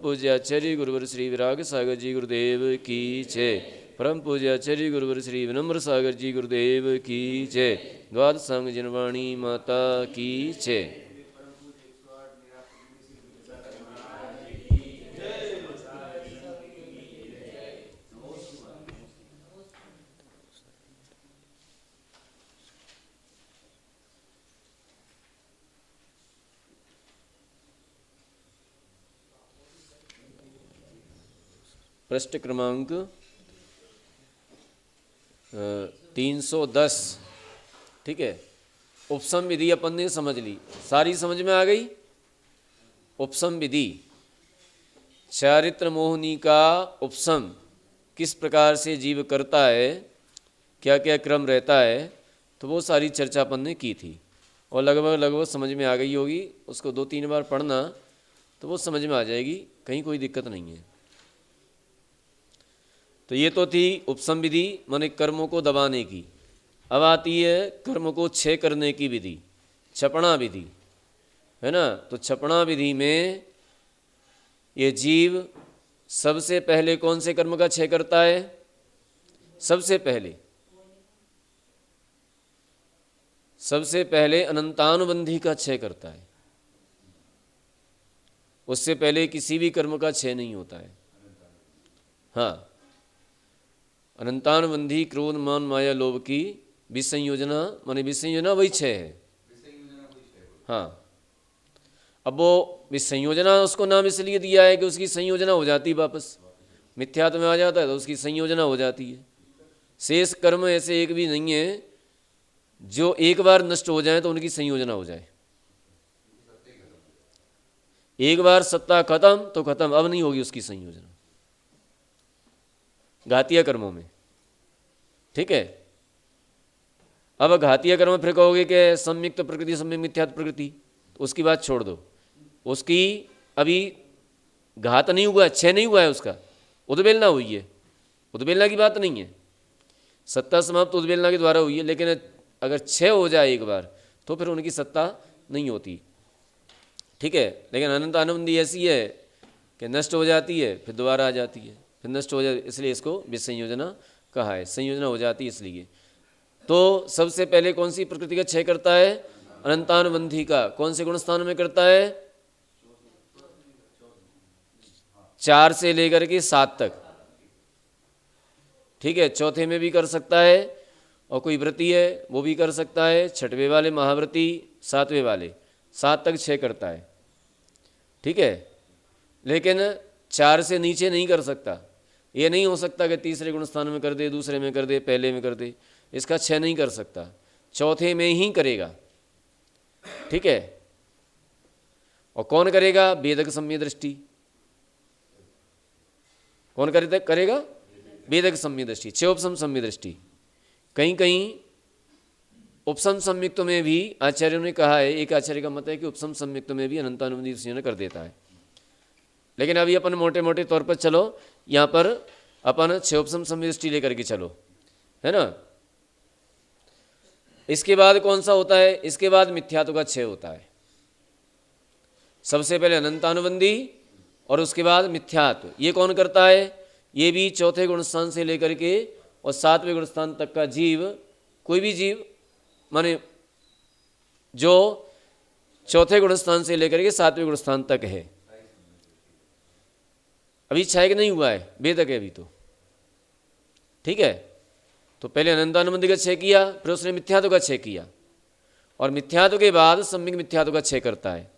पूज्य आचार्य गुरुवर श्री विराग सागर जी गुरुदेव की जय। परम पूज्य आचार्य गुरुवर श्री विनम्र सागर जी गुरुदेव की जय। द्वादश संग जनवाणी माता की जय। पृष्ठ क्रमांक 310। ठीक है, उपसम विधि अपन ने समझ ली, सारी समझ में आ गई। उपसम विधि, चारित्र मोहिनी का उपसम किस प्रकार से जीव करता है, क्या क्या क्रम रहता है, तो वो सारी चर्चा अपन ने की थी और लगभग समझ में आ गई होगी। उसको 2-3 बार पढ़ना तो वो समझ में आ जाएगी, कहीं कोई दिक्कत नहीं है। तो ये तो थी उपसम विधि, माने कर्मों को दबाने की। अब आती है कर्म को क्षय करने की विधि, क्षपणा विधि, है ना। तो क्षपणा विधि में ये जीव सबसे पहले कौन से कर्म का क्षय करता है? सबसे पहले अनंतानुबंधी का क्षय करता है। उससे पहले किसी भी कर्म का क्षय नहीं होता है। हाँ, अनंतानुबंधी क्रोध मान माया लोभ की विसंयोजना, माने विसंयोजना वही क्षय है। हाँ, अब वो विसंयोजना उसको नाम इसलिए दिया है कि उसकी संयोजना हो जाती, वापस मिथ्यात्व में आ जाता है तो उसकी संयोजना हो जाती है। शेष कर्म ऐसे एक भी नहीं है जो एक बार नष्ट हो जाए तो उनकी संयोजना हो जाए। एक बार सत्ता खत्म तो खत्म, अब नहीं होगी उसकी संयोजना घातीय कर्मों में। ठीक है, अब घातीय कर्म फिर कहोगे कि संयुक्त प्रकृति सम्यक मिथ्यात्व प्रकृति, तो उसकी बात छोड़ दो। उसकी अभी घात नहीं हुआ, क्षय नहीं हुआ है, उसका उद्वेलना हुई है। उद्वेलना की बात नहीं है, सत्ता समाप्त उद्वेलना के द्वारा हुई है, लेकिन अगर क्षय हो जाए एक बार तो फिर उनकी सत्ता नहीं होती। ठीक है, लेकिन अनंत आनंदी ऐसी है कि नष्ट हो जाती है फिर दोबारा आ जाती है, फिर नष्ट हो जाती, इसलिए इसको विसंयोजना कहा है। संयोजना हो जाती है इसलिए। तो सबसे पहले कौन सी प्रकृति का क्षय करता है? अनंतानुबंधी का। कौन से गुण स्थान में करता है? 4 से लेकर के 7 तक। ठीक है, चौथे में भी कर सकता है, और कोई व्रती है वो भी कर सकता है। छठवें वाले महाव्रती, 7वें वाले, 7 तक क्षय करता है। ठीक है, लेकिन 4 से नीचे नहीं कर सकता। ये नहीं हो सकता कि तीसरे गुण स्थान में कर दे, दूसरे में कर दे, पहले में कर दे, इसका क्षय नहीं कर सकता, चौथे में ही करेगा। ठीक है, और कौन करेगा? वेदक सम्य दृष्टि। कौन करेगा? वेदक सम्य दृष्टि, 6 उपसम सम्य दृष्टि। कहीं कहीं उपसम संयुक्त में भी आचार्यों ने कहा है, एक आचार्य का मत है कि उपसम संयुक्त में भी अनंतानुबंधी संयोजन कर देता है। लेकिन अभी अपन मोटे मोटे तौर पर चलो, यहाँ पर अपन 6 उपसम सम्य दृष्टि लेकर के चलो, है ना। इसके बाद कौन सा होता है? इसके बाद मिथ्यात्व का क्षय होता है। सबसे पहले अनंतानुबंधी और उसके बाद मिथ्यात्व। ये कौन करता है? ये भी चौथे गुणस्थान से लेकर के और 7वें गुणस्थान तक का जीव, कोई भी जीव, माने जो चौथे गुणस्थान से लेकर के 7वें गुणस्थान तक है। अभी क्षय नहीं हुआ है, वेदक है अभी तो। ठीक है, तो पहले अनंतानुबंधी का क्षय किया, फिर उसने मिथ्यात्व का क्षय किया, और मिथ्यात्व के बाद सम्यक मिथ्यात्व का क्षय करता है,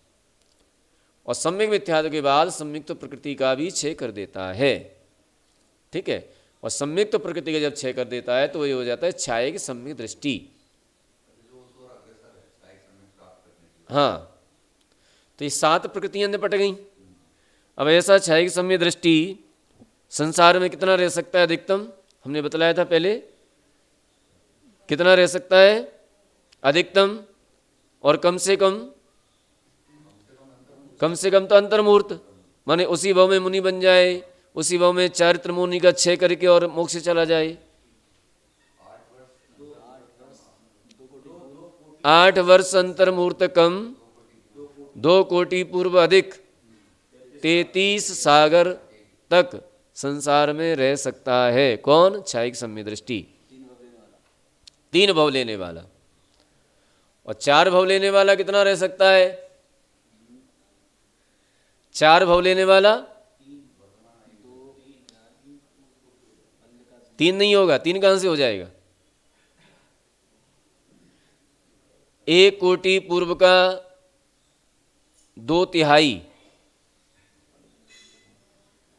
और सम्यक मिथ्यात्व के बाद संयुक्त प्रकृति का भी क्षय कर देता है। ठीक है, और संयुक्त प्रकृति का जब क्षय कर देता है तो ये हो जाता है छाया की सम्यक दृष्टि। हाँ, तो ये 7 प्रकृतियां निपट गई। अब ऐसा छाया की सम्यक दृष्टि संसार में कितना रह सकता है? अधिकतम हमने बतलाया था पहले, कितना रह सकता है अधिकतम, और कम से कम तो अंतर्मुहूर्त, माने उसी भाव में मुनि बन जाए, उसी भाव में चारित्र मुनि का क्षय करके और मोक्ष चला जाए। 8 वर्ष अंतर्मुहूर्त कम, 2 कोटि पूर्व अधिक, 33 सागर तक संसार में रह सकता है। कौन? क्षायिक सम्य दृष्टि। 3 भव लेने वाला। और 4 भव लेने वाला कितना रह सकता है? 4 भव लेने वाला 3 नहीं होगा। 3 कहां से हो जाएगा? 1 कोटि पूर्व का 2/3,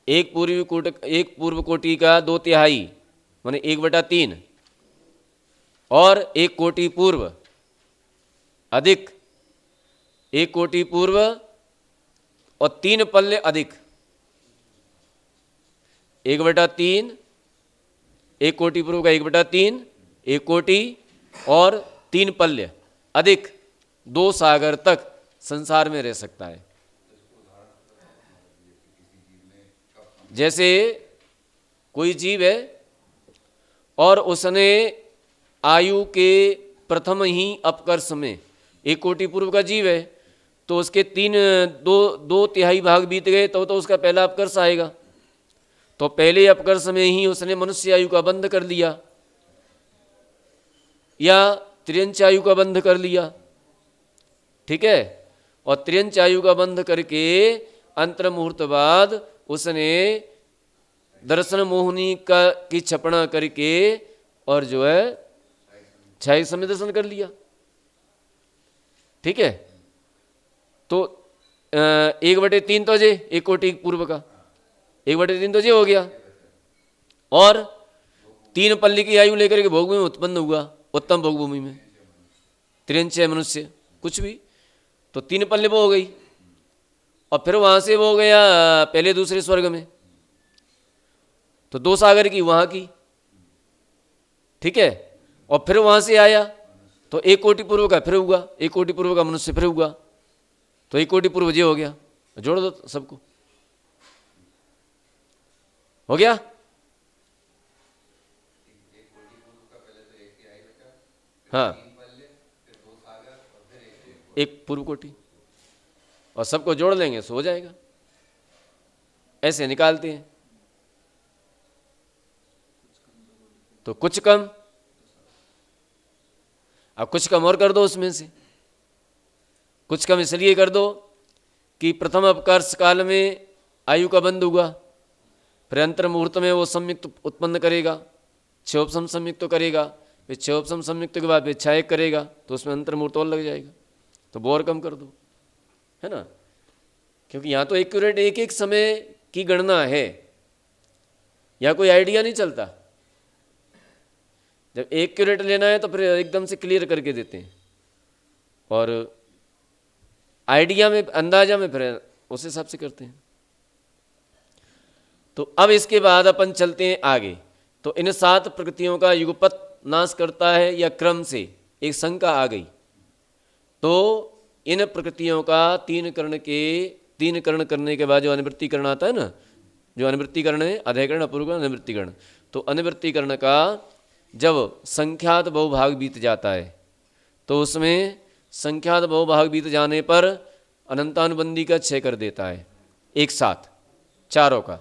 एक पूर्व कोटि का 2/3 माने 1/3, और 1 कोटि पूर्व अधिक 1 कोटि पूर्व और 3 पल्ले अधिक 1/3, 1 कोटि पूर्व का 1/3, 1 कोटि और 3 पल्ले अधिक 2 सागर तक संसार में रह सकता है। जैसे कोई जीव है और उसने आयु के प्रथम ही अपकर्ष में, 1 कोटि पूर्व का जीव है, तो उसके 2/3 भाग बीत गए तो उसका पहला अपकर्ष आएगा। तो पहले अपकर्ष में ही उसने मनुष्य आयु का बंध कर लिया या त्रियंच आयु का बंध कर लिया, ठीक है। और त्रियंच आयु का बंध करके अंतर मुहूर्त बाद उसने दर्शन मोहिनी की छपना करके और जो है क्षायिक सम्य दर्शन कर लिया, ठीक है। तो 1/3 तो जे 1 कोटि पूर्व का 1/3 तो जे हो गया, और 3 पल्ली की आयु लेकर के भोगभूमि में उत्पन्न हुआ, उत्तम भोगभूमि में, त्रियंच मनुष्य कुछ भी, तो 3 पल्ले वो हो गई। और फिर वहां से वो हो गया पहले दूसरे स्वर्ग में, तो 2 सागर की वहां की, ठीक है। और फिर वहां से आया तो 1 कोटि पूर्व का फिर हुआ, 1 कोटि पूर्व का मनुष्य फिर हुआ, तो 1 कोटि पूर्व जे हो गया। जोड़ दो सबको, हो गया। हाँ, 1 पूर्व कोटि और सबको जोड़ लेंगे सो हो जाएगा। ऐसे निकालते हैं। तो कुछ कम, अब कुछ कम और कर दो उसमें से। कुछ कम इसलिए कर दो कि प्रथम अपकर्ष काल में आयु का बंध हुआ, फिर अंतर मुहूर्त में वो संयुक्त उत्पन्न करेगा, क्षयोपसम संयुक्त तो करेगा, फिर क्षयोपसम संयुक्त के बाद फिर क्षायक करेगा, तो उसमें अंतर मुहूर्त और लग जाएगा। तो वो और कम कर दो, है ना। क्योंकि यहाँ तो एक्यूरेट एक एक समय की गणना है, यहाँ कोई आइडिया नहीं चलता। जब एक्यूरेट लेना है तो फिर एकदम से क्लियर करके देते हैं, और आइडिया में, अंदाजा में फिर उस हिसाब से करते हैं। तो अब इसके बाद अपन चलते हैं आगे। तो इन 7 प्रकृतियों का युगपत नाश करता है या क्रम से, एक शंका आ गई। तो इन प्रकृतियों का 3 करण करने के बाद जो अनिवृत्तिकरण आता है ना, जो अनिवृत्तिकरण है, अधैकरण, अपूर्वकरण, अनिवृत्तिकरण। तो अनिवृत्तिकरण का जब संख्यात बहुभाग बीत जाता है तो उसमें संख्यात बहुभाग बीत जाने पर अनंतानुबंधी का क्षय कर देता है एक साथ चारों का।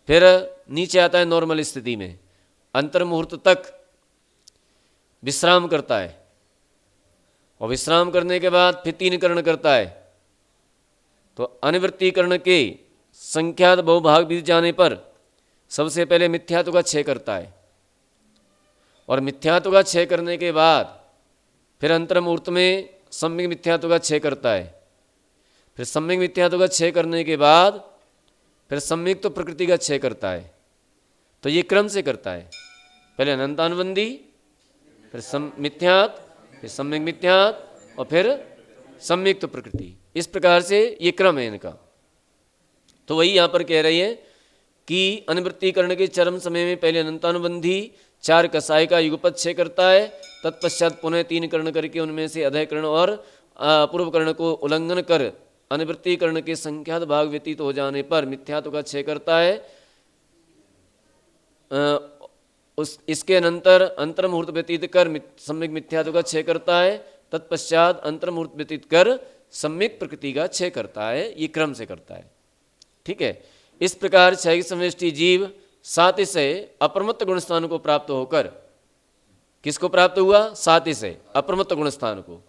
फिर नीचे आता है नॉर्मल स्थिति में, अंतर मुहूर्त तक विश्राम करता है, और विश्राम करने के बाद फिर 3 करण करता है। तो अनिवृत्तिकरण के संख्यात बहुभाग बीत जाने पर सबसे पहले मिथ्यात्व का क्षय करता है, और मिथ्यात्व का क्षय करने के बाद फिर अंतर मुहूर्त में सम्यक मिथ्यात्व का क्षय करता है। फिर सम्यक मिथ्यात्व का क्षय करने के बाद फिर सम्यक तो प्रकृति का क्षय करता है। तो ये क्रम से करता है, पहले अनंतानुबंधी, फिर मिथ्यात, फिर सम्यक मिथ्यात, और फिर सम्यक तो प्रकृति। इस प्रकार से ये क्रम है इनका। तो वही यहाँ पर कह रही है कि अनिवृत्तिकरण के चरम समय में पहले अनंतानुबंधी 4 कसाय का युगपत क्षय करता है, तत्पश्चात पुनः 3 कर्ण करके उनमें से अधैकरण और अपूर्वकर्ण को उल्लंघन कर अनिवृत्तिकरण के संख्यात भाग व्यतीत हो जाने पर मिथ्यात्व का क्षय करता है। इसके अनंतर अंतर मुहूर्त व्यतीत कर सम्यक मिथ्यात्व का क्षय करता है, तत्पश्चात अंतर मुहूर्त व्यतीत कर सम्यक प्रकृति का क्षय करता है। ये क्रम से करता है। ठीक है। इस प्रकार क्षय समष्टि जीव सातिशय अपरमत्त गुण स्थान को प्राप्त होकर, किसको प्राप्त हुआ? सातिशय अपरमत्त गुण स्थान को।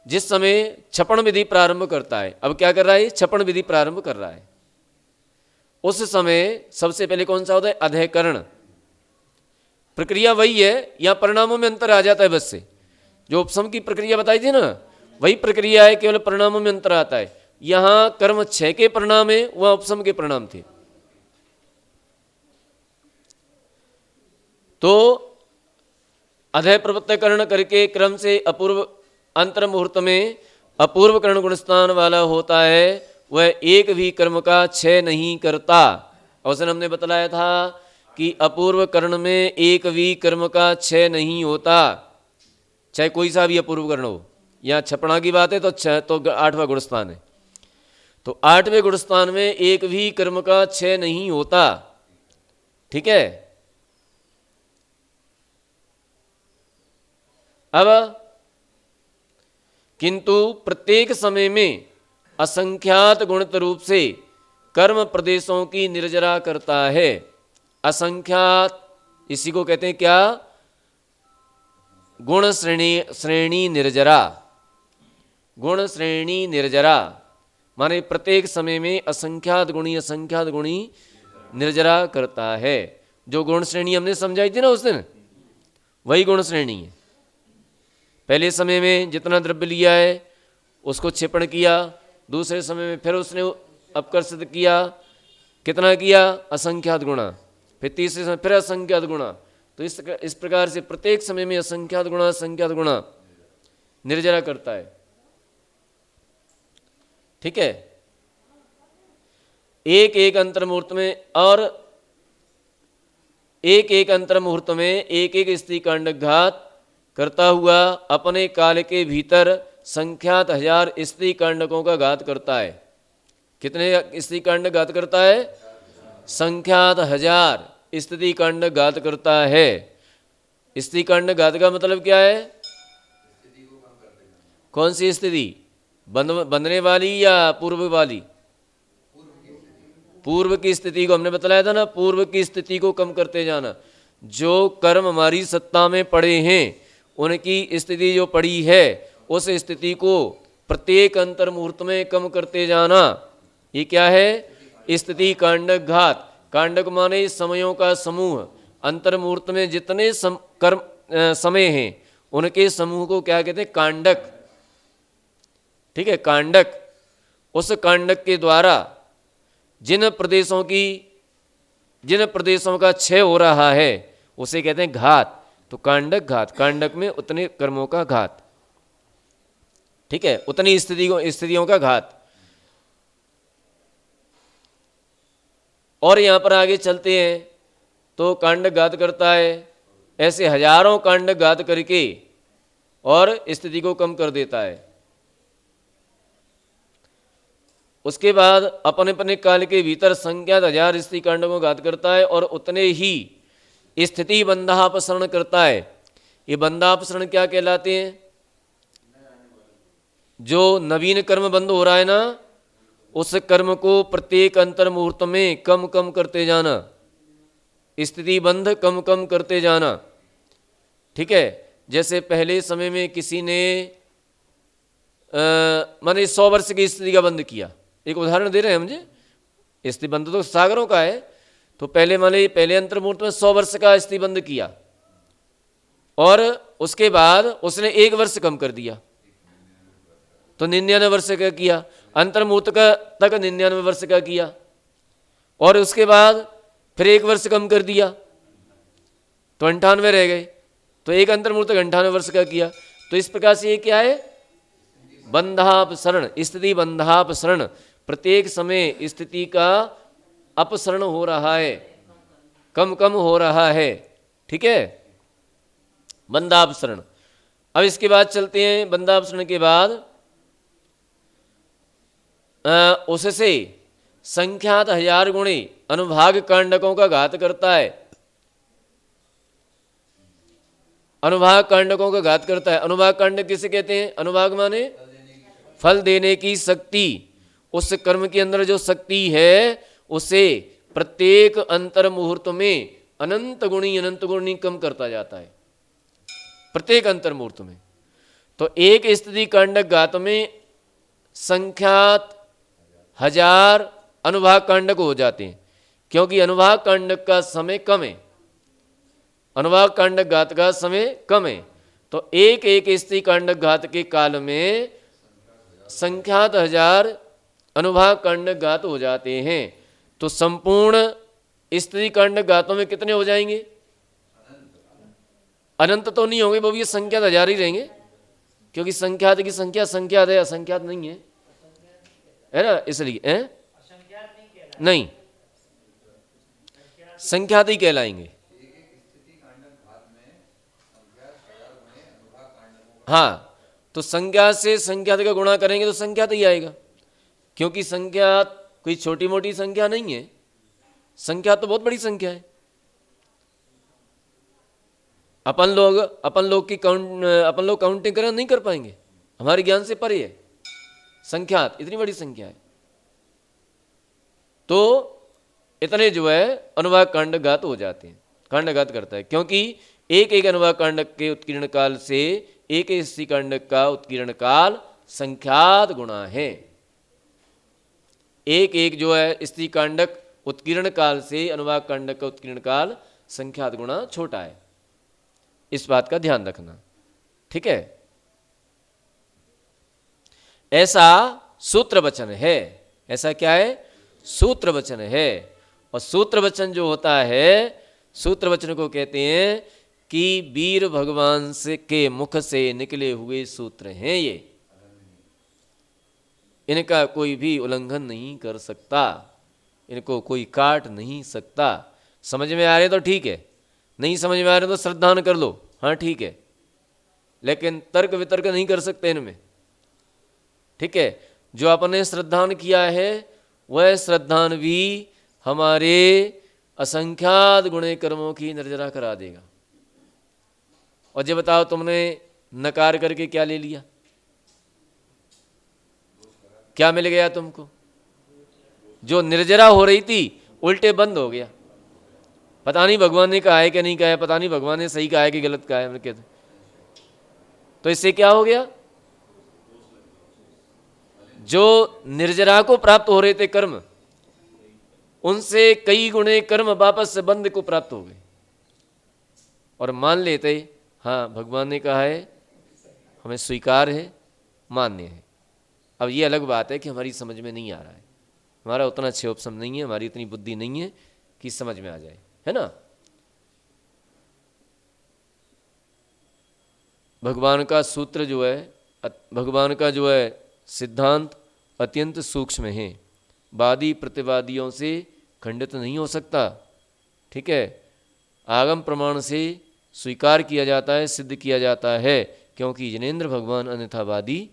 जिस समय क्षपण विधि प्रारंभ करता है, अब क्या कर रहा है? क्षपण विधि प्रारंभ कर रहा है। उस समय सबसे पहले कौन सा होता है? अधःकरण। प्रक्रिया वही है, या परिणामों में अंतर आ जाता है बस से। जो उपशम की प्रक्रिया बताई थी ना, वही प्रक्रिया है, केवल परिणामों में अंतर आता है। यहां कर्म क्षय के परिणाम है, वहां उपशम के परिणाम थे। तो अधः प्रवृत्तकरण करके क्रम से अपूर्व अंतर मुहूर्त में अपूर्व करण गुणस्थान वाला होता है, वह एक भी कर्म का क्षय नहीं करता। अवसर हमने बतलाया था कि अपूर्व कर्ण में एक भी कर्म का क्षय नहीं होता, चाहे कोई सा भी अपूर्व कर्ण हो। यहाँ छपड़ा की बात है तो 8वां गुणस्थान है, तो 8वें गुणस्थान में एक भी कर्म का क्षय नहीं होता। ठीक है। अब किंतु प्रत्येक समय में असंख्यात गुणित रूप से कर्म प्रदेशों की निर्जरा करता है। असंख्यात, इसी को कहते हैं क्या? गुण श्रेणी निर्जरा। गुण श्रेणी निर्जरा माने प्रत्येक समय में असंख्यात गुणी निर्जरा करता है। जो गुण श्रेणी हमने समझाई थी ना उस दिन, वही गुण श्रेणी है। पहले समय में जितना द्रव्य लिया है उसको क्षेपण किया, दूसरे समय में फिर उसने अपकर्षित किया, कितना किया? असंख्यात गुणा, फिर तीसरे समय फिर असंख्यात गुणा। तो इस प्रकार से प्रत्येक समय में असंख्यात गुणा निर्जरा करता है। ठीक है। एक एक अंतर मुहूर्त में और एक एक अंतर मुहूर्त में एक एक स्त्री कांड घात करता हुआ अपने काल के भीतर संख्यात 1000 स्त्री कांडकों का घात करता है। कितने स्त्री कांड घात करता है? संख्यात 1000 स्त्री कांड घात करता है। स्त्री कांड घात का मतलब क्या है? कौन सी स्थिति? बंधने वाली या पूर्व वाली? पूर्व की स्थिति को हमने बतलाया था ना, पूर्व की स्थिति को कम करते जाना। जो कर्म हमारी सत्ता में पड़े हैं उनकी स्थिति जो पड़ी है उस स्थिति को प्रत्येक अंतर मुहूर्त में कम करते जाना, ये क्या है? स्थिति कांडक घात। कांडक माने समयों का समूह। अंतर मुहूर्त में जितने समय हैं उनके समूह को क्या कहते हैं? कांडक। ठीक है, कांडक। उस कांडक के द्वारा जिन प्रदेशों का क्षय हो रहा है उसे कहते हैं घात। तो कांडक घात, कांडक में उतने कर्मों का घात। ठीक है, उतनी स्थितियों का घात। और यहां पर आगे चलते हैं तो कांडक घात करता है, ऐसे हजारों कांडक घात करके और स्थिति को कम कर देता है। उसके बाद अपने अपने काल के भीतर संख्यात 1000 स्त्री कांडों को घात करता है और उतने ही स्थिति बंधापसरण करता है। ये बंधापसरण क्या कहलाते हैं? जो नवीन कर्म बंद हो रहा है ना, उस कर्म को प्रत्येक अंतर मुहूर्त में कम कम करते जाना, स्थिति बंध कम कम करते जाना। ठीक है। जैसे पहले समय में किसी ने माने 100 वर्ष की स्थिति का बंद किया, एक उदाहरण दे रहे हैं मुझे। स्थिति बंध तो सागरों का है, तो पहले अंतर मुहूर्त में 100 वर्ष का स्थिति बंद किया और उसके बाद उसने 1 वर्ष कम कर दिया तो 99 वर्ष का किया। अंतर मुहूर्त का तक 99 वर्ष का किया और उसके बाद फिर 1 वर्ष कम कर दिया तो 98 रह गए, तो एक अंतर मुहूर्त 98 वर्ष का किया। तो इस प्रकार से ये क्या है? बंधापसरण, स्थिति बंधापसरण। प्रत्येक समय स्थिति का अपसरण हो रहा है, कम कम हो रहा है। ठीक है, बंधापसरण। अब इसके बाद चलते हैं, बंधापसरण के बाद उससे संख्यात 1000 गुणे अनुभाग कांडकों का घात करता है। अनुभाग कांडकों का घात करता है। अनुभाग कांडक किसे कहते हैं? अनुभाग माने फल देने की शक्ति। उस कर्म के अंदर जो शक्ति है उसे प्रत्येक अंतर मुहूर्त में अनंत गुणी कम करता जाता है, प्रत्येक अंतर मुहूर्त में। तो एक स्थिति कांडक घात में संख्यात 1000 अनुभाग कांडक हो जाते हैं, क्योंकि अनुभाग कांडक का समय कम है, अनुभाग कांडक घात का समय कम है। तो एक एक स्थिति कांडक घात के काल में संख्यात 1000 अनुभाग कांडक घात हो जाते हैं। तो संपूर्ण स्थिति कांडक घातों में कितने हो जाएंगे? अनंत तो नहीं होंगे, वो भी संख्यात 1000 ही रहेंगे, क्योंकि संख्यात की संख्या संख्यात है, असंख्यात नहीं है, है ना, इसलिए नहीं, संख्यात ही कहलाएंगे। हाँ, तो संख्या से संख्यात का गुणा करेंगे तो संख्यात ही आएगा, क्योंकि संख्यात कोई छोटी मोटी संख्या नहीं है, संख्या तो बहुत बड़ी संख्या है। अपन लोग काउंटिंग करें नहीं कर पाएंगे, हमारे ज्ञान से परे है संख्यात, इतनी बड़ी संख्या है। तो इतने जो है अनुभाग कांडक घात हो जाते हैं, कांडक घात करता है, क्योंकि एक एक अनुभाग कांडक के उत्कीर्ण काल से एक स्थिति कांडक का उत्कीर्ण काल संख्यात गुणा है। एक एक जो है स्थिति कांडक उत्कीर्ण काल से अनुभाग कांडक का उत्कीर्ण काल संख्यात गुणा छोटा है, इस बात का ध्यान रखना, ठीक है। ऐसा सूत्र वचन है, ऐसा क्या है? सूत्र वचन है। और सूत्र वचन जो होता है, सूत्र वचन को कहते हैं कि वीर भगवान से के मुख से निकले हुए सूत्र हैं ये, इनका कोई भी उल्लंघन नहीं कर सकता, इनको कोई काट नहीं सकता। समझ में आ रहे तो ठीक है, नहीं समझ में आ रहे तो श्रद्धान कर लो, हाँ ठीक है, लेकिन तर्क वितर्क नहीं कर सकते इनमें, ठीक है। जो आपने श्रद्धान किया है वह श्रद्धान भी हमारे असंख्यात गुणे कर्मों की निर्जरा करा देगा। और जब बताओ तुमने नकार करके क्या ले लिया, क्या मिल गया तुमको? जो निर्जरा हो रही थी उल्टे बंद हो गया। पता नहीं भगवान ने कहा है कि नहीं कहा है, पता नहीं भगवान ने सही कहा है कि गलत कहा है, कहते तो इससे क्या हो गया? जो निर्जरा को प्राप्त हो रहे थे कर्म, उनसे कई गुणे कर्म वापस से बंद को प्राप्त हो गए, और मान लेते हाँ भगवान ने कहा है, हमें स्वीकार है, मान्य है। अब ये अलग बात है कि हमारी समझ में नहीं आ रहा है, हमारा उतना अच्छे ऑप्शन नहीं है, हमारी इतनी बुद्धि नहीं है कि समझ में आ जाए, है ना। भगवान का सूत्र जो है, भगवान का जो है सिद्धांत अत्यंत सूक्ष्म है, वादी प्रतिवादियों से खंडित नहीं हो सकता, ठीक है। आगम प्रमाण से स्वीकार किया जाता है, सिद्ध किया जाता है, क्योंकि जिनेंद्र भगवान अन्यथावादी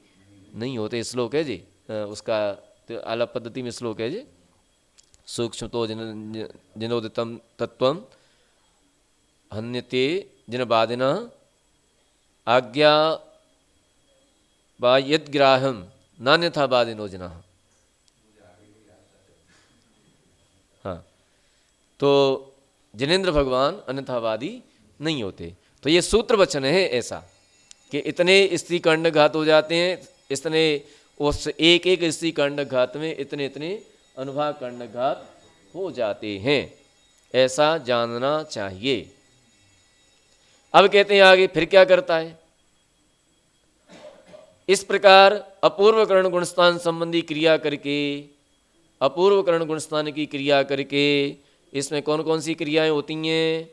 नहीं होते। श्लोक है जी, उसका तो आलाप पद्धति में श्लोक है जी, सूक्ष्म तो जिनोदितम तत्वम हन्यते जिनवादिना आज्ञा वा यद्ग्राहम नान्यथावादिनो जिनः। हाँ, तो जिनेंद्र भगवान अन्यथावादी नहीं होते। तो ये सूत्र वचन है ऐसा कि इतने स्त्री कांड घात हो जाते हैं, इतने उस एक एक स्त्री कांड घात में इतने इतने अनुभाग कांड घात हो जाते हैं, ऐसा जानना चाहिए। अब कहते हैं आगे फिर क्या करता है? इस प्रकार अपूर्व करण गुणस्थान संबंधी क्रिया करके, अपूर्व करण गुणस्थान की क्रिया करके, इसमें कौन कौन सी क्रियाएं होती हैं?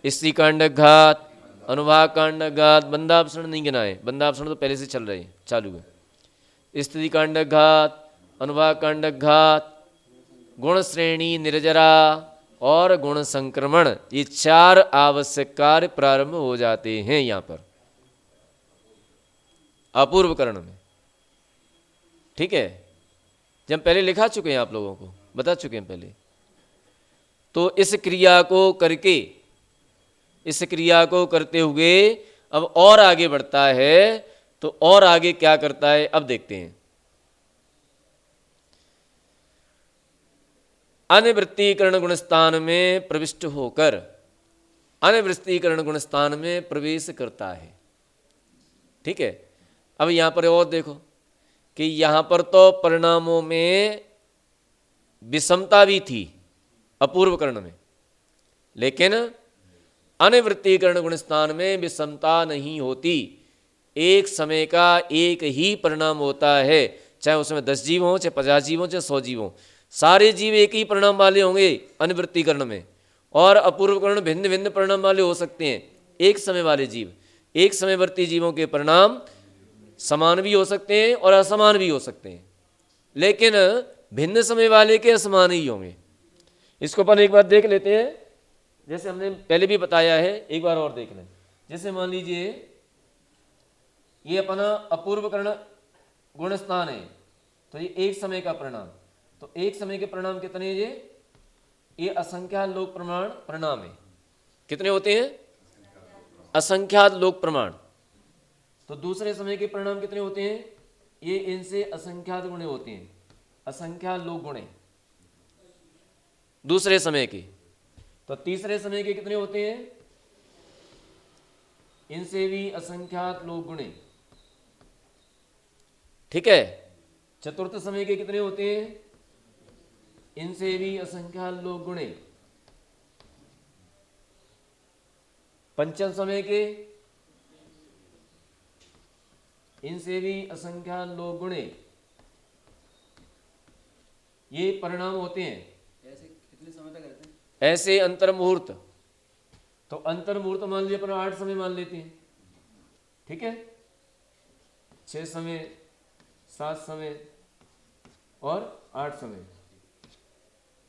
स्त्री कांडक घात, अनुभाग कांडक घात, बंधापसरण नहीं गिनाए, बंधापसरण तो पहले से चल रहे हैं, चालू है। स्त्री कांडक घात, अनुभाग कांडक घात, गुण श्रेणी निर्जरा और गुण संक्रमण, ये 4 आवश्यक कार्य प्रारंभ हो जाते हैं यहाँ पर अपूर्व करण में, ठीक है। जब पहले लिखा चुके हैं, आप लोगों को बता चुके हैं पहले। तो इस क्रिया को करके, इस क्रिया को करते हुए अब और आगे बढ़ता है। तो और आगे क्या करता है अब देखते हैं। अनिवृत्तीकरण गुण स्थान में प्रविष्ट होकर अनिवृत्तीकरण गुण स्थान में प्रवेश करता है। ठीक है। अब यहां पर और देखो कि यहां पर तो परिणामों में विषमता भी थी अपूर्व कर्ण में, लेकिन अनिवृत्तीकरण गुण स्थान में विषमता नहीं होती। एक समय का एक ही परिणाम होता है, चाहे उसमें 10 जीव हों, चाहे 50 जीव हों, चाहे 100 जीव हों, सारे जीव एक ही परिणाम वाले होंगे अनिवृत्तीकरण में। और अपूर्वकरण भिन्न भिन्न परिणाम वाले हो सकते हैं। एक समय वाले जीव, एक समयवर्ती जीवों के परिणाम समान भी हो सकते हैं और असमान भी हो सकते हैं, लेकिन भिन्न समय वाले के असमान ही होंगे। इसको अपन एक बार देख लेते हैं, जैसे हमने पहले भी बताया है, एक बार और देख लें। जैसे मान लीजिए ये अपना अपूर्वकरण गुण स्थान है, तो ये एक समय का परिणाम, तो एक समय के परिणाम कितने हैं? ये असंख्यात लोक प्रमाण परिणाम है। कितने होते हैं? असंख्यात लोक प्रमाण। तो दूसरे समय के परिणाम कितने होते हैं? ये इनसे असंख्यात गुणे होते हैं, असंख्यात लोक गुणे दूसरे समय के। तो तीसरे समय के कितने होते हैं? इनसे भी असंख्यात लोक गुणे। ठीक है। चतुर्थ समय के कितने होते हैं? इनसे भी असंख्यात लोक गुणे। पंचम समय के, इनसे भी असंख्यात लोक गुणे। ये परिणाम होते हैं। ऐसे कितने समय तक रहते हैं? ऐसे अंतर मुहूर्त, तो अंतर मुहूर्त मान लीजिए अपन 8 समय मान लेते हैं। ठीक है। 6 समय, 7 समय और 8 समय।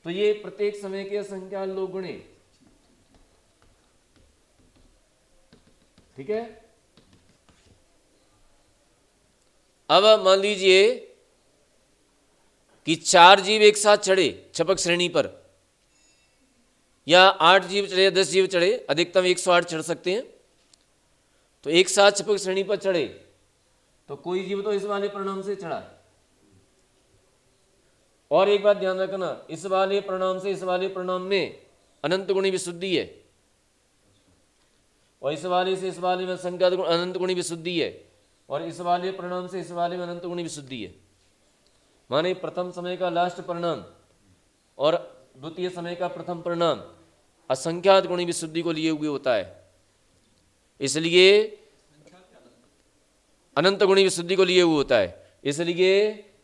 तो ये प्रत्येक समय के असंख्यात लोक गुणे। ठीक है। अब मान लीजिए कि 4 जीव एक साथ चढ़े छपक श्रेणी पर, या 8 जीव चढ़े या 10 जीव चढ़े, अधिकतम 108 चढ़ सकते हैं। तो एक साथ छपक श्रेणी पर चढ़े तो कोई जीव तो इस वाले परिणाम से चढ़ा। और एक बात ध्यान रखना, इस वाले परिणाम से इस वाले परिणाम में अनंत गुणी विशुद्धि है, और इस वाले से इस वाले में संख्यात गुण अनंत गुणी विशुद्धि है, और इस वाले परिणाम से इस वाले में अनंत गुणी विशुद्धि है। माने प्रथम समय का लास्ट परिणाम और द्वितीय समय का प्रथम परिणाम असंख्यात गुणी विशुद्धि को लिए हुए होता है, इसलिए अनंत गुणी विशुद्धि को लिए हुए होता है। इसलिए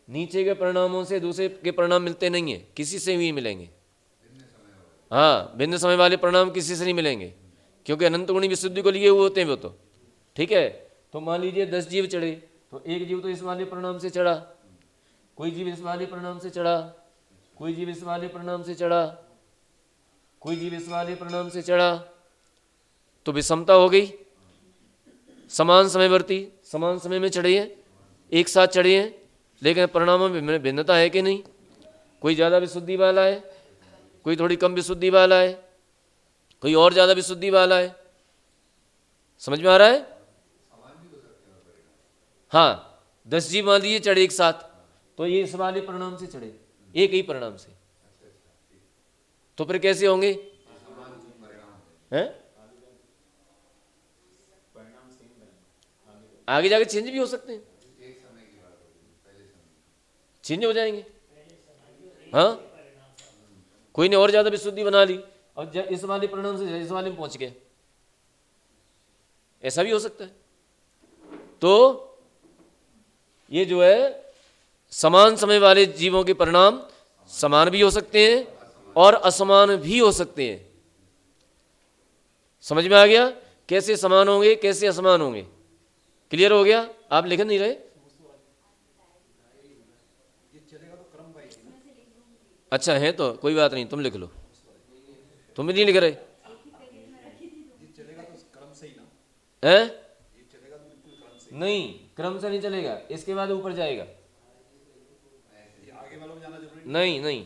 नीचे के परिणामों से दूसरे के परिणाम मिलते नहीं है, किसी से भी मिलेंगे। हाँ, भिन्न समय वाले परिणाम किसी से नहीं मिलेंगे, क्योंकि अनंत गुणी विशुद्धि को लिए हुए होते हैं वो तो। ठीक है। तो मान लीजिए 10 जीव चढ़े, तो एक जीव तो इस वाले परिणाम से चढ़ा, कोई जीव इस वाले परिणाम से चढ़ा, कोई जीव इस वाले परिणाम से चढ़ा, कोई जीव इस वाले परिणाम से चढ़ा। तो विषमता हो गई। समान समयवर्ती समान समय में चढ़े हैं, एक साथ चढ़े हैं, लेकिन परिणामों में भिन्नता है कि नहीं? कोई ज़्यादा विशुद्धि वाला है, कोई थोड़ी कम विशुद्धि वाला है, कोई और ज़्यादा विशुद्धि वाला है। समझ में आ रहा है? हाँ, 10 जीव मान लीजिए चढ़े एक साथ, तो ये इस वाले परिणाम से चढ़े, एक ही परिणाम से, तो फिर कैसे होंगे? हैं? आगे जाके चेंज भी हो सकते हैं, चेंज हो जाएंगे। हाँ, कोई ने और ज्यादा विशुद्धि बना ली और इस वाले परिणाम से इस वाले में पहुंच गए, ऐसा भी हो सकता है। तो ये जो है समान समय वाले जीवों के परिणाम समान भी हो सकते हैं और असमान भी हो सकते हैं। समझ में आ गया? कैसे समान होंगे, कैसे असमान होंगे? क्लियर हो गया? आप लिख नहीं रहे? अच्छा है, तो कोई बात नहीं, तुम लिख लो। तुम भी नहीं लिख रहे हैं? नहीं, क्रम से नहीं चलेगा, इसके बाद ऊपर जाएगा। नहीं नहीं,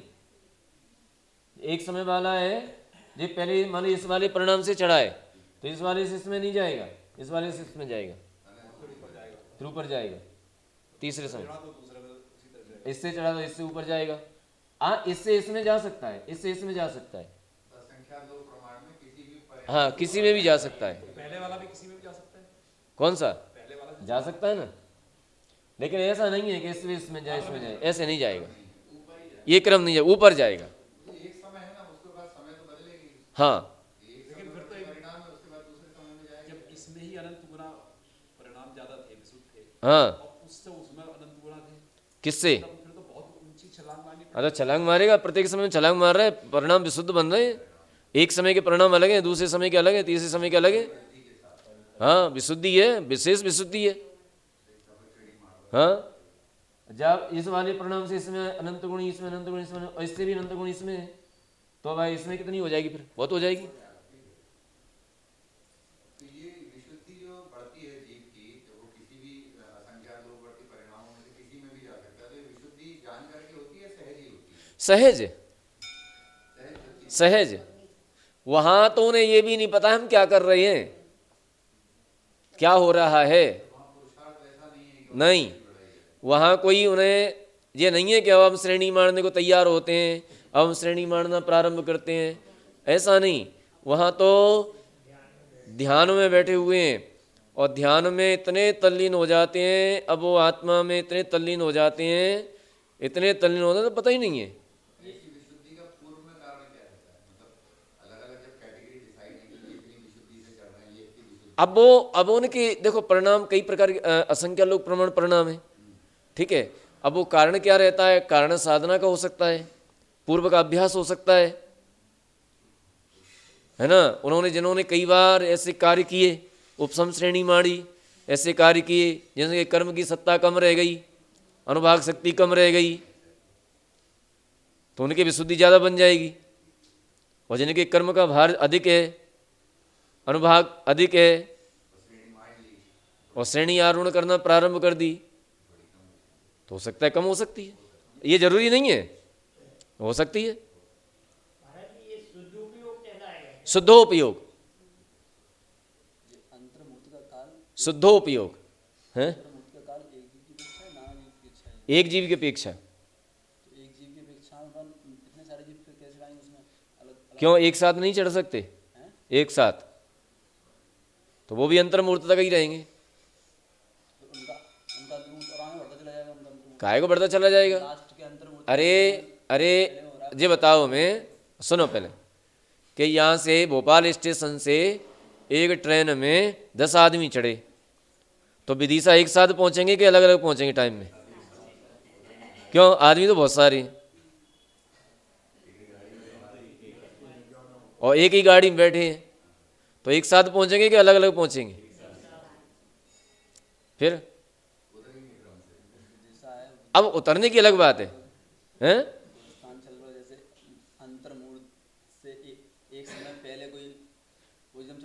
एक समय वाला है, ये पहले मान लो इस वाले परिणाम से चढ़ा है, तो इस वाले से इसमें नहीं जाएगा, इस वाले से इसमें जाएगा, फिर ऊपर जाएगा। तीसरे समय इससे चढ़ा तो इससे ऊपर जाएगा, इससे इसमें जा सकता है, इससे इसमें जा सकता है, हाँ किसी में भी जा सकता है। पहले वाला भी किसी में भी जा सकता है। कौन सा? पहले वाला जा सकता है ना, लेकिन ऐसा नहीं है कि इसमें इसमें जाए इसमें जाए, ऐसे नहीं जाएगा, ये क्रम नहीं जाए, ऊपर जाएगा। हाँ लेकिन फिर तो जब इसमें ही अनंत गुना परिणाम ज्यादा थे, विशुद्ध थे, हाँ, और उससे उसमें अनंत गुना थे, किससे? तब फिर तो बहुत ऊंची छलांग मारनी अरे छलांग मारेगा, प्रत्येक समय में छलांग मार रहा है, परिणाम विशुद्ध बन रहे हैं। एक समय के परिणाम अलग हैं, दूसरे समय के अलग हैं, तीसरे समय के अलग हैं। हाँ विशुद्धि है, विशेष विशुद्धि है। हाँ जब इस वाले परिणाम से इसमें अनंत गुण, इसमें अनंत गुण, इसमें और इससे भी अनंत गुण इसमें है, तो भाई इसमें कितनी हो जाएगी? फिर बहुत हो जाएगी। सहज सहज, वहां तो उन्हें ये भी नहीं पता हम क्या कर रहे हैं, क्या हो रहा है, नहीं वहां कोई उन्हें ये नहीं है कि अब हम श्रेणी मारने को तैयार होते हैं, अब हम श्रेणी मारना प्रारंभ करते हैं, ऐसा नहीं। वहां तो ध्यान में बैठे हुए हैं और ध्यान में इतने तल्लीन हो जाते हैं, अब वो आत्मा में इतने तल्लीन हो जाते हैं, इतने तल्लीन होते हैं तो पता ही नहीं है। अब उनके देखो परिणाम कई प्रकार के, असंख्य लोग प्रमाण परिणाम है, ठीक है। अब वो कारण क्या रहता है? कारण साधना का हो सकता है, पूर्व का अभ्यास हो सकता है ना। उन्होंने जिन्होंने कई बार ऐसे कार्य किए, उपसम श्रेणी माड़ी, ऐसे कार्य किए जैसे कि कर्म की सत्ता कम रह गई, अनुभाग शक्ति कम रह गई, तो उनकी विशुद्धि ज़्यादा बन जाएगी। और जिनके कर्म का भार अधिक है, अनुभाग अधिक है, और श्रेणी आरूढ़ करना प्रारंभ कर दी, तो हो सकता है कम हो सकती है, ये जरूरी नहीं है, हो सकती है। शुद्धोपयोग, शुद्धोपयोग है, एक जीव की अपेक्षा। क्यों एक साथ नहीं चढ़ सकते? एक साथ तो वो भी अंतर्मूर्तता का ही रहेंगे। काहे को बढ़ता चला जाएगा? अरे अरे ये बताओ, मैं सुनो पहले कि यहाँ से भोपाल स्टेशन से एक ट्रेन में 10 आदमी चढ़े, तो विदिशा एक साथ पहुंचेंगे कि अलग अलग पहुंचेंगे टाइम में? क्यों, आदमी तो बहुत सारे हैं और एक ही गाड़ी में बैठे हैं, तो एक साथ पहुंचेंगे कि अलग अलग पहुंचेंगे? फिर अब उतरने की अलग बात है, हैं?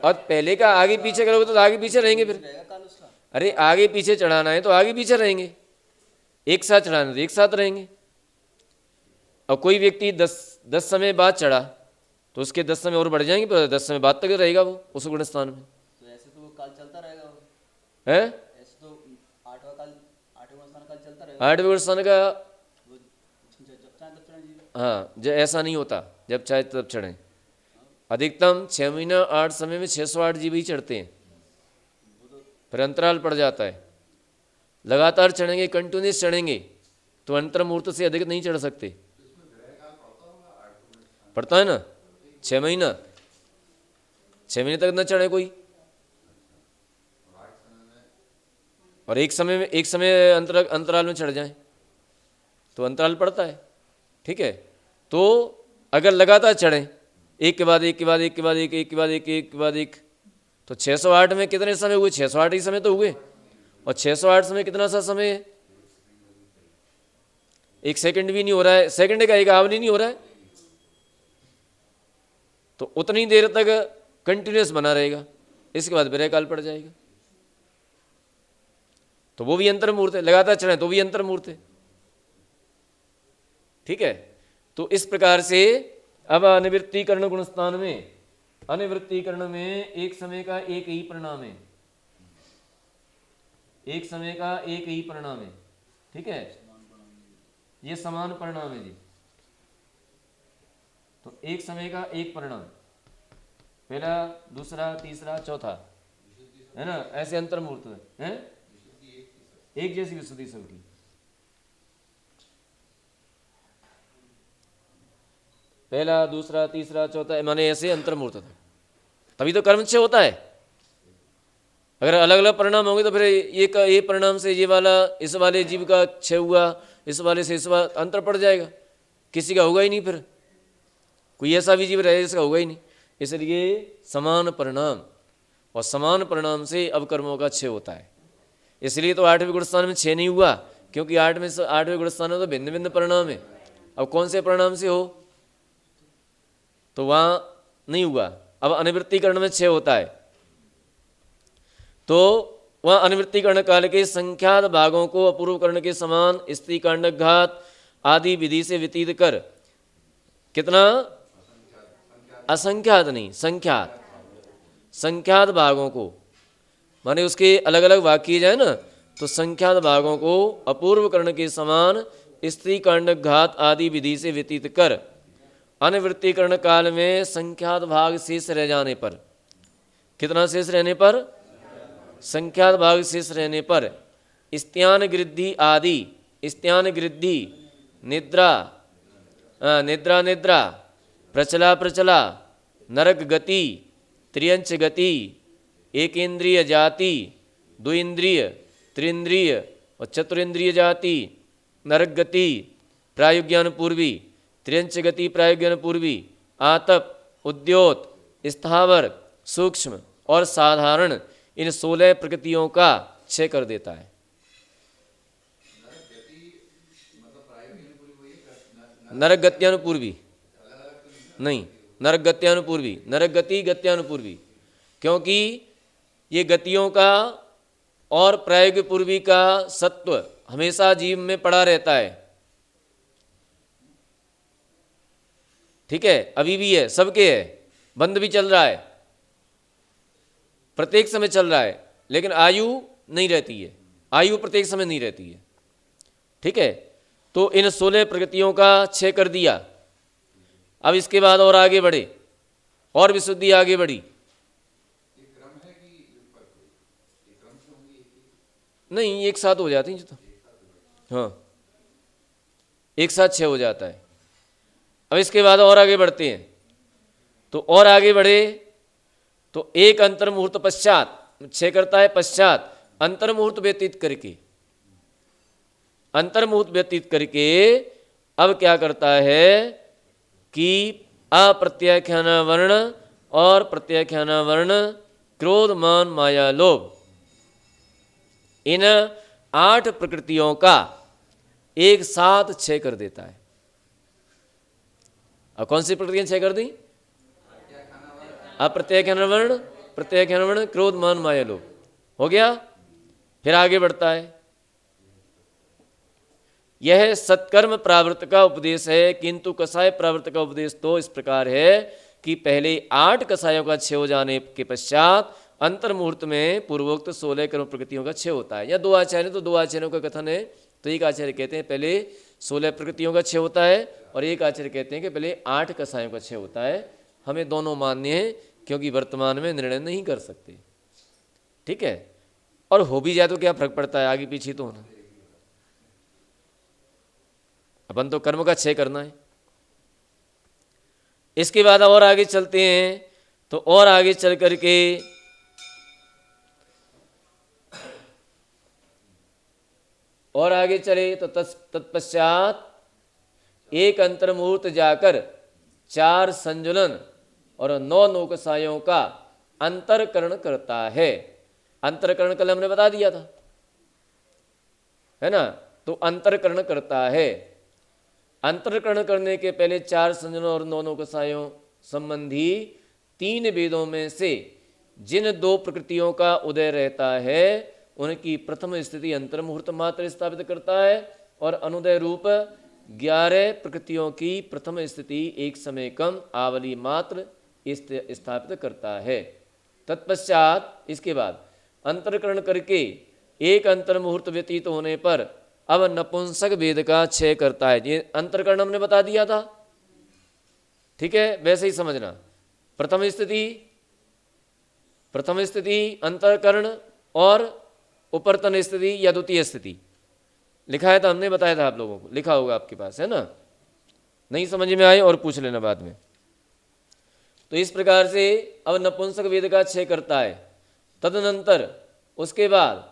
और पहले का आगे पीछे करोगे तो आगे पीछे रहेंगे फिर। अरे आगे पीछे चढ़ाना है तो आगे पीछे रहेंगे, एक साथ चढ़ाना है तो एक साथ रहेंगे। और कोई व्यक्ति 10 समय बाद चढ़ा तो उसके 10 समय और बढ़ जाएंगे, पर 10 समय बाद तक रहेगा वो उस गुण स्थान में। तो ऐसे तो वो काल चलता रहेगा वो, है ऐसे तो 8वां काल 8वें स्थान काल चलता रहेगा। 8वें गुण स्थान का, वो जब चाहे तब चढ़े जी। हाँ जो ऐसा नहीं होता जब चाहे तब चढ़ें। अधिकतम 6 महीना 8 समय में 608 जीव ही चढ़ते हैं, फिर अंतराल पड़ जाता है। लगातार चढ़ेंगे, कंटिन्यूस चढ़ेंगे तो अंतर मुहूर्त से अधिक नहीं चढ़ सकते। पड़ता है ना, 6 महीना, 6 महीने तक न चढ़े कोई, और एक समय अंतराल में चढ़ जाए तो अंतराल पड़ता है, ठीक है। तो अगर लगातार चढ़ें एक के बाद एक के बाद एक के बाद एक, एक के बाद एक, एक के बाद एक, तो 608 में कितने समय हुए? 608 ही समय तो हुए। और 608 समय कितना सा समय है? एक सेकंड भी नहीं हो रहा है, सेकंड का एक आवली नहीं हो रहा है, तो उतनी देर तक कंटिन्यूस बना रहेगा, इसके बाद विरह काल पड़ जाएगा। तो वो भी अंतर्मूर्त है, लगातार चढ़े तो भी अंतर्मूर्त है, ठीक है। तो इस प्रकार से अब अनिवृत्तीकरण गुणस्थान में, अनिवृत्तीकरण में एक समय का एक ही परिणाम है, एक समय का एक ही परिणाम है, ठीक है, ये समान परिणाम है जी। तो एक समय का एक परिणाम, पहला, दूसरा, तीसरा, चौथा, है ना, ऐसे अंतर मुहूर्त है, एक जैसी विशुद्धि सबकी। पहला, दूसरा, तीसरा, चौथा, माने ऐसे अंतर मुहूर्त था, तभी तो कर्म क्षय होता है। अगर अलग अलग परिणाम होंगे तो फिर ये परिणाम से ये वाला, इस वाले जीव का क्षय हुआ, इस वाले से इस वाला, अंतर पड़ जाएगा, किसी का होगा ही नहीं, फिर कोई ऐसा भी जीव रहे जिसका होगा ही नहीं। इसलिए समान परिणाम, और समान परिणाम से अवकर्मों का क्षय होता है। इसलिए तो 8वें गुणस्थान में क्षय नहीं हुआ, क्योंकि 8वें गुणस्थान में तो भिन्न भिन्न परिणाम है। अब कौन से परिणाम से हो, तो वहाँ नहीं हुआ। अब अनिवृत्तिकरण में क्षय होता है, तो वह अनिवृत्तिकरण काल के संख्यात भागों को अपूर्वकरण के समान स्त्री कांडघात आदि विधि से व्यतीत कर, कितना, असंख्यात नहीं, संख्यात, संख्यात भागों को, माने उसके अलग अलग भाग किए जाए ना, तो संख्यात भागों को अपूर्वकरण के समान स्त्री कांडघात आदि विधि से व्यतीत कर, अनिवृत्तिकरण काल में संख्यात भाग शेष रह जाने पर, कितना शेष रहने पर, संख्यात भाग शेष रहने पर स्त्यान गृद्धि आदि, स्त्यान गृद्धि, निद्रा, निद्रा निद्रा, प्रचला प्रचला, नरक गति, त्रियंच गति, एकेंद्रिय जाति, द्विंद्रिय, त्रिंद्रिय और चतुरिंद्रिय जाति, नरक गति, प्रायुज्ञान पूर्वी, त्रियंच गति प्रायुज्ञान पूर्वी, आतप, उद्योत, स्थावर, सूक्ष्म और साधारण, इन 16 प्रकृतियों का क्षय कर देता है। नरक गत्यानुपूर्वी नहीं, नरक गत्यानुपूर्वी, नरक गति गत्यानुपूर्वी, क्योंकि ये गतियों का और प्रायोगिक पूर्वी का सत्व हमेशा जीव में पड़ा रहता है। ठीक है, अभी भी है, सबके है, बंद भी चल रहा है, प्रत्येक समय चल रहा है, लेकिन आयु नहीं रहती है, आयु प्रत्येक समय नहीं रहती है। ठीक है, तो इन 16 प्रकृतियों का क्षय कर दिया। अब इसके बाद और आगे बढ़े, और विशुद्धि आगे बढ़ी। नहीं, एक साथ हो जाती है, तो हाँ, एक साथ क्षय हो जाता है। अब इसके बाद और आगे बढ़ते हैं, तो और आगे बढ़े तो एक अंतर मुहूर्त पश्चात क्षय करता है, पश्चात अंतर मुहूर्त व्यतीत करके, अंतर मुहूर्त व्यतीत करके अब क्या करता है कि अप्रत्याख्यान वर्ण और प्रत्याख्यान वर्ण, क्रोध, मान, माया, लोभ, इन 8 प्रकृतियों का एक साथ क्षय कर देता है। अब कौन सी प्रकृतियां क्षय कर दी? अप्रत्याख्यान वर्ण, प्रत्याख्यान वर्ण, क्रोध, मान, माया, लोभ, हो गया। फिर आगे बढ़ता है, यह सत्कर्म प्रावृत्त का उपदेश है, किंतु कसाय प्रावृत्त का उपदेश तो इस प्रकार है कि पहले 8 कसायों का क्षय हो जाने के पश्चात अंतर मुहूर्त में पूर्वोक्त 16 कर्म प्रकृतियों का क्षय होता है। या 2 आचार्य, तो 2 आचार्यों का कथन है। तो एक आचार्य कहते हैं पहले 16 प्रकृतियों का क्षय होता है, और एक आचार्य कहते हैं कि पहले 8 कसायों का क्षय होता है। हमें दोनों मान्य है, क्योंकि वर्तमान में निर्णय नहीं कर सकते। ठीक है, और हो भी जाए तो क्या फर्क पड़ता है, आगे पीछे तो होना, अपन तो कर्म का क्षय करना है। इसके बाद और आगे चलते हैं, तो और आगे चल करके और आगे चले तो तत्पश्चात एक अंतर मुहूर्त जाकर 4 संजुलन और 9 नौकसायों का अंतरकरण करता है। अंतरकरण कल हमने बता दिया था, है ना। तो अंतरकरण करता है। अंतरकरण करने के पहले 4 संजुलन और 9 नौकसायों संबंधी 3 वेदों में से जिन 2 प्रकृतियों का उदय रहता है उनकी प्रथम स्थिति अंतर मुहूर्त मात्र स्थापित करता है, और अनुदय रूप 11 प्रकृतियों की प्रथम स्थिति एक समय कम आवली मात्र स्थापित करता है। तत्पश्चात इसके बाद अंतरकरण करके एक अंतर मुहूर्त व्यतीत होने पर अब नपुंसक वेद का क्षय करता है। ये अंतरकरण हमने बता दिया था, ठीक है, वैसे ही समझना। प्रथम स्थिति अंतःकरण और उपरतन स्थिति या द्वितीय स्थिति लिखा है था, हमने बताया था आप लोगों को, लिखा होगा आपके पास, है ना। नहीं समझ में आए और पूछ लेना बाद में। तो इस प्रकार से अब नपुंसक वेद का क्षय करता है। तदनंतर उसके बाद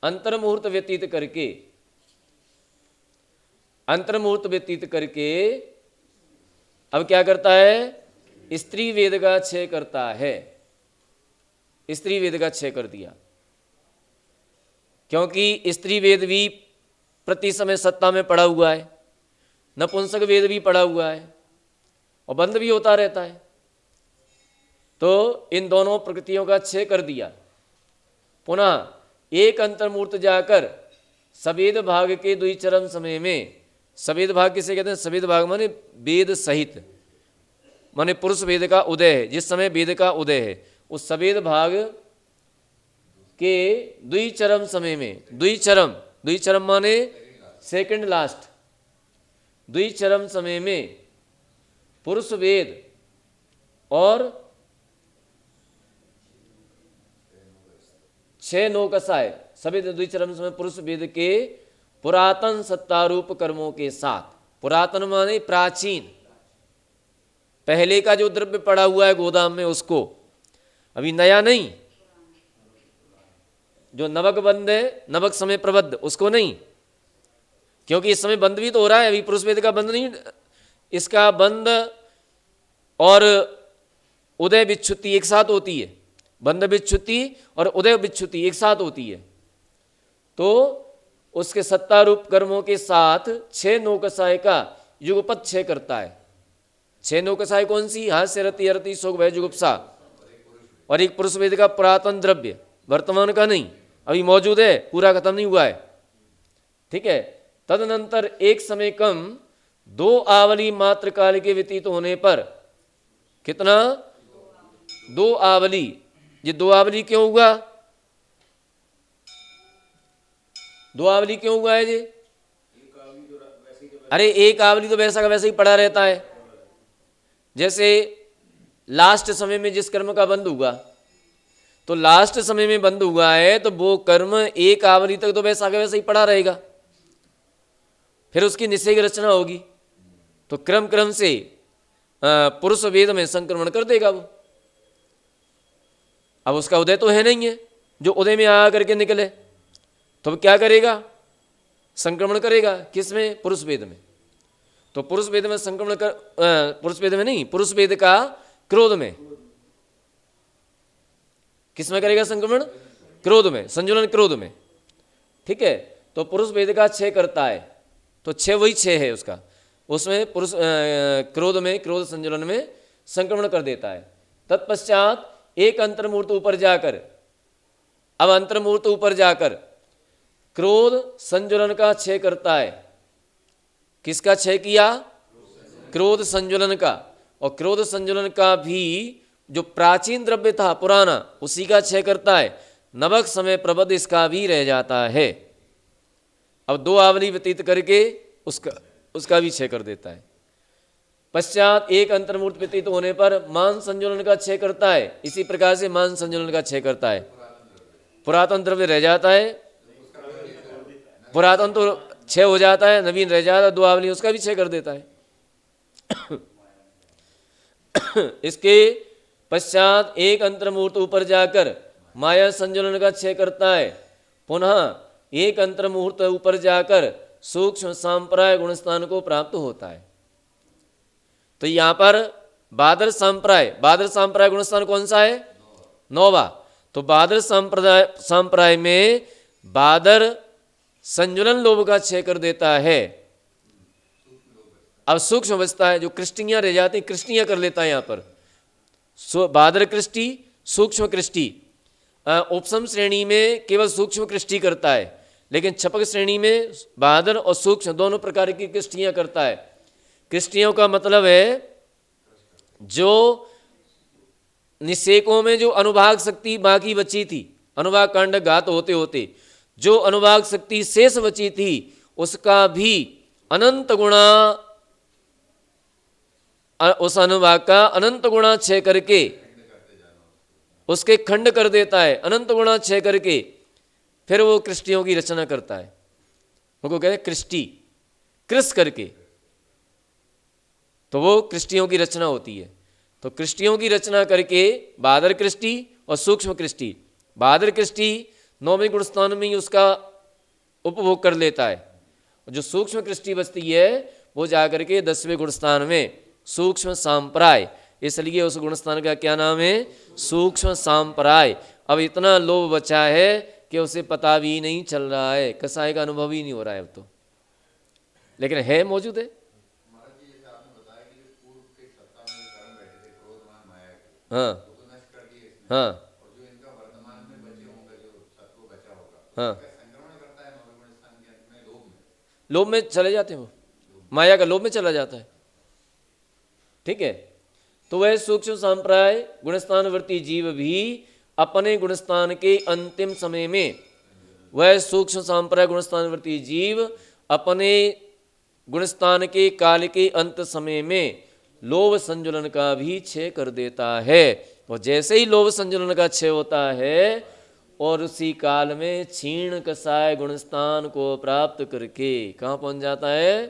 अंतर्मुहूर्त व्यतीत करके अब क्या करता है, स्त्री वेद का क्षय करता है। स्त्री वेद का क्षय कर दिया, क्योंकि स्त्री वेद भी प्रति समय सत्ता में पड़ा हुआ है, नपुंसक वेद भी पड़ा हुआ है और बंद भी होता रहता है। तो इन दोनों प्रकृतियों का क्षय कर दिया। पुनः एक अंतर्मूर्त जाकर सवेद भाग के द्विचरम समय में, सवेद भाग किसे कहते हैं, सवेद भाग माने वेद सहित, माने पुरुष वेद का उदय है, जिस समय वेद का उदय है उस सवेद भाग के द्विचरम समय में, द्विचरम माने सेकंड लास्ट, द्विचरम समय में पुरुष वेद और 6 नौकसाय, सभी द्विचरम समय पुरुष वेद के पुरातन सत्तारूप कर्मों के साथ, पुरातन माने प्राचीन, पहले का जो द्रव्य पड़ा हुआ है गोदाम में उसको, अभी नया नहीं, जो नवक बंद है, नवक समय प्रबद्ध, उसको नहीं, क्योंकि इस समय बंद भी तो हो रहा है, अभी पुरुष वेद का बंद नहीं, इसका बंद और उदय विच्छुति एक साथ होती है, बंद विच्छुति और उदय विच्छुति एक साथ होती है। तो उसके सत्तारूप कर्मों के साथ 6 नौकसाय का युगपत क्षय करता है। 6 नौकसाय कौन सी, हास्य रति अरति शोक भय जुगुप्सा और एक पुरुष वेद का पुरातन द्रव्य, वर्तमान का नहीं, अभी मौजूद है, पूरा खत्म नहीं हुआ है, ठीक है। तदनंतर एक समय कम 2 आवली मात्र काल के व्यतीत होने पर, कितना, 2 आवली, ये 2 आवली क्यों हुआ, 2 आवली क्यों हुआ है जी, अरे एक आवली तो वैसा का वैसा ही पड़ा रहता है। जैसे लास्ट समय में जिस कर्म का बंद हुआ, तो लास्ट समय में बंद हुआ है तो वो कर्म एक आवली तक तो वैसा का वैसा ही पड़ा रहेगा, फिर उसकी निश्चय की रचना होगी तो क्रम क्रम से पुरुष वेद में संक्रमण कर देगा वो। अब उसका उदय तो है नहीं है, जो उदय में आ करके निकले, तो क्या करेगा, संक्रमण करेगा, किस में, पुरुष वेद में। तो पुरुष वेद में संक्रमण कर, पुरुष वेद में नहीं, पुरुष वेद का क्रोध में, किस में करेगा संक्रमण, क्रोध में, संजुलन क्रोध में, ठीक है। तो पुरुष वेद का क्षय करता है, तो 6 वही 6 है उसका, उसमें पुरुष क्रोध में, क्रोध संजुलन में संक्रमण कर देता है। तत्पश्चात एक अंतर्मूर्त ऊपर जाकर, अब अंतर्मूर्त ऊपर जाकर क्रोध संजुलन का क्षय करता है। किसका क्षय किया, क्रोध संजुलन का, और क्रोध संजुलन का भी जो प्राचीन द्रव्य था पुराना, उसी का क्षय करता है। नवक समय प्रबद्ध इसका भी रह जाता है। अब 2 आवली व्यतीत करके उसका भी क्षय कर देता है। पश्चात एक अंतर्मूर्त व्यतीत होने पर मान संजुलन का क्षय करता है। इसी प्रकार से मान संजुलन का क्षय करता है, पुरातन द्रव्य रह जाता है, पुरातन तो क्षय हो जाता है, नवीन रह जाता है, 2 आवली उसका भी क्षय कर देता है। इसके पश्चात एक अंतर्मूर्त ऊपर जाकर माया संजुलन का क्षय करता है। पुनः एक अंतर्मुहूर्त ऊपर जाकर सूक्ष्म सांप्राय गुणस्थान को प्राप्त होता है। तो यहां पर बादर सांप्राय गुणस्थान कौन सा है, 9वां। तो बादर सांप्राय में बादर संजुलन लोभ का क्षय कर देता है। अब सूक्ष्म अवस्था है, जो कृष्टियां रह जाती, कृष्टियां कर लेता है यहां पर, बादर कृष्टि, सूक्ष्म कृष्टि। उपसम श्रेणी में केवल सूक्ष्म कृष्टि करता है, लेकिन छपक श्रेणी में बादर और सूक्ष्म दोनों प्रकार की कृष्टियां करता है। कृष्टियों का मतलब है जो निषेकों में जो अनुभाग शक्ति बाकी बची थी, अनुभाग कांड घात होते होते जो अनुभाग शक्ति शेष बची थी, उसका भी अनंत गुणा उस अनुभाग का अनंत गुणा क्षय करके उसके खंड कर देता है, अनंत गुणा क्षय करके फिर वो कृष्टियों की रचना करता है। उनको कहते हैं कृष्टि, कृष करके, तो वो कृष्टियों की रचना होती है। तो कृष्टियों की रचना करके बादर कृष्टि और सूक्ष्म कृष्टि, बादर कृष्टि 9वें गुणस्थान में ही उसका उपभोग कर लेता है, और जो सूक्ष्म कृष्टि बचती है वो जाकर के 10वें गुणस्थान में सूक्ष्म सांप्राय, इसलिए उस गुणस्थान का क्या नाम है? सूक्ष्म सांप्राय। अब इतना लोभ बचा है कि उसे पता भी नहीं चल रहा है, कसाय का अनुभव ही नहीं हो रहा है अब तो, लेकिन है, मौजूद है। हाँ हाँ हाँ, लोभ में चले जाते हैं, वो माया का लोभ में चला जाता है। ठीक है, तो वह सूक्ष्म संप्राय गुणस्थानवर्ती जीव भी अपने गुणस्थान के अंतिम समय में, वह सूक्ष्म संप्राय गुणस्थानवर्ती जीव अपने गुणस्थान के काल के अंत समय में लोभ संजुलन का भी क्षय कर देता है। और जैसे ही लोभ संजुलन का क्षय होता है और उसी काल में क्षीण कसाय गुणस्थान को प्राप्त करके कहाँ पहुंच जाता है?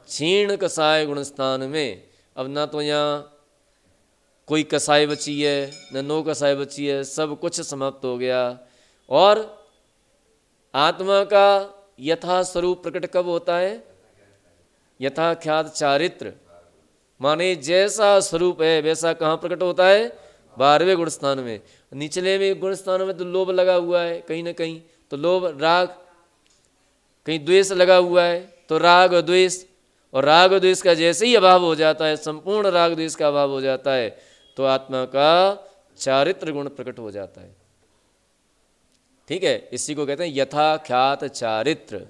क्षीण कसाय गुणस्थान में। अब ना तो यहाँ कोई कसाय बची है, न नो कसाय बची है, सब कुछ समाप्त हो गया। और आत्मा का यथा स्वरूप प्रकट कब होता है? यथाख्यात चारित्र, माने जैसा स्वरूप है वैसा कहाँ प्रकट होता है? 12वें गुणस्थान में। निचले में गुणस्थान में तो लोभ लगा हुआ है कहीं ना कहीं, तो लोभ राग, कहीं द्वेष लगा हुआ है तो राग और द्वेष, और राग और द्वेष का जैसे ही अभाव हो जाता है, संपूर्ण राग द्वेष का अभाव हो जाता है, तो आत्मा का चारित्र गुण प्रकट हो जाता है। ठीक है, इसी को कहते हैं यथाख्यात चारित्र,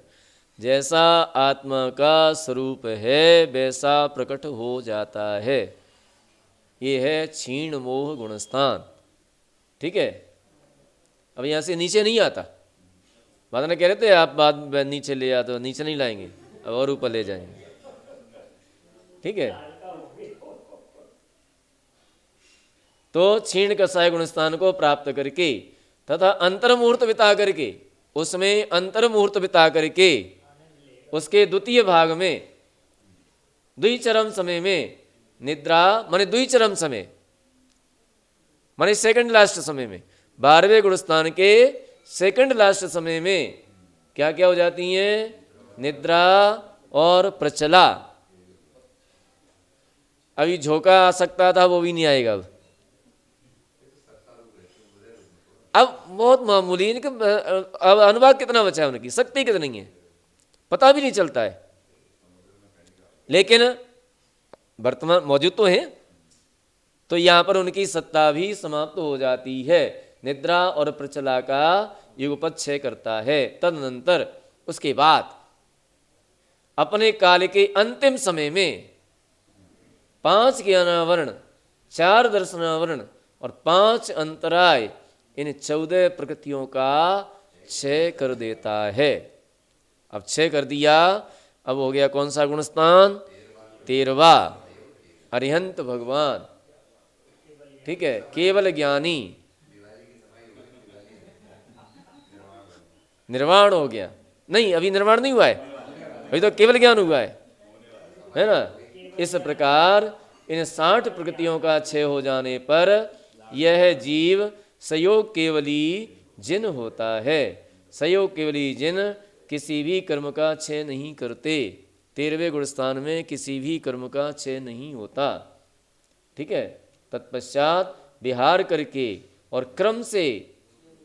जैसा आत्मा का स्वरूप है वैसा प्रकट हो जाता है। ये है क्षीण मोह गुणस्थान। ठीक है, अब यहाँ से नीचे नहीं आता। बाद में कह रहे थे आप बाद में नीचे ले आते हो, नीचे नहीं लाएंगे, अब और ऊपर ले जाएंगे। ठीक है, तो क्षीण कसाय गुणस्थान को प्राप्त करके तथा अंतर्मुहूर्त बिता करके, उसमें अंतर्मुहूर्त बिता करके उसके द्वितीय भाग में द्विचरम समय में निद्रा, माने द्विचरम समय माने सेकंड लास्ट समय में, 12वें गुणस्थान के सेकंड लास्ट समय में क्या क्या हो जाती हैं? निद्रा और प्रचला। अभी झोंका आ सकता था, वो भी नहीं आएगा अब बहुत मामूली। इनके अब अनुवाद कितना बचा है, उनकी शक्ति कितनी है पता भी नहीं चलता है, लेकिन वर्तमान मौजूद तो है, तो यहाँ पर उनकी सत्ता भी समाप्त हो जाती है। निद्रा और प्रचला का युगपत क्षय करता है। तदनंतर उसके बाद अपने काल के अंतिम समय में 5 ज्ञानावरण, 4 दर्शनावरण और 5 अंतराय, इन 14 प्रकृतियों का क्षय कर देता है। अब क्षय कर दिया, अब हो गया कौन सा गुणस्थान? 13वां, अरिहंत भगवान। ठीक है, केवल ज्ञानी, निर्वाण हो गया। नहीं, अभी निर्वाण नहीं हुआ है, अभी तो केवल ज्ञान हुआ है ना। इस प्रकार इन 60 प्रकृतियों का क्षय हो जाने पर यह जीव सयोग केवली जिन होता है। सयोग केवली जिन किसी भी कर्म का क्षय नहीं करते। 13वें गुणस्थान में किसी भी कर्म का क्षय नहीं होता। ठीक है, तत्पश्चात विहार करके और क्रम से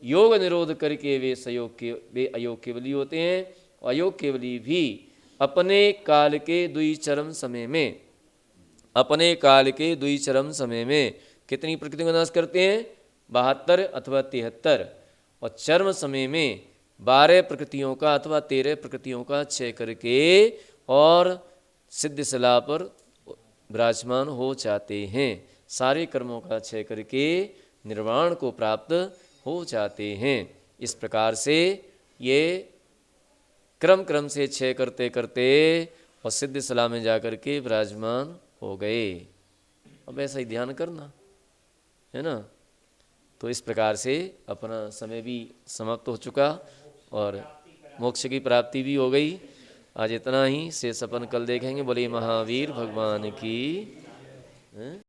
योग निरोध करके वे अयोग केवली होते हैं। अयोग केवली भी अपने काल के द्विचरम समय में, अपने काल के द्विचरम समय में कितनी प्रकृतियों का नाश करते हैं? 72 अथवा 73, और चरम समय में 12 प्रकृतियों का अथवा 13 प्रकृतियों का क्षय करके और सिद्ध शिला पर विराजमान हो जाते हैं। सारे कर्मों का क्षय करके निर्वाण को प्राप्त हो जाते हैं। इस प्रकार से ये क्रम क्रम से क्षय करते करते और सिद्ध शिला में जाकर के विराजमान हो गए। अब ऐसा ही ध्यान करना है ना। तो इस प्रकार से अपना समय भी समाप्त हो चुका और मोक्ष की प्राप्ति भी हो गई। आज इतना ही, शेष अपन कल देखेंगे। बोलिए महावीर भगवान की।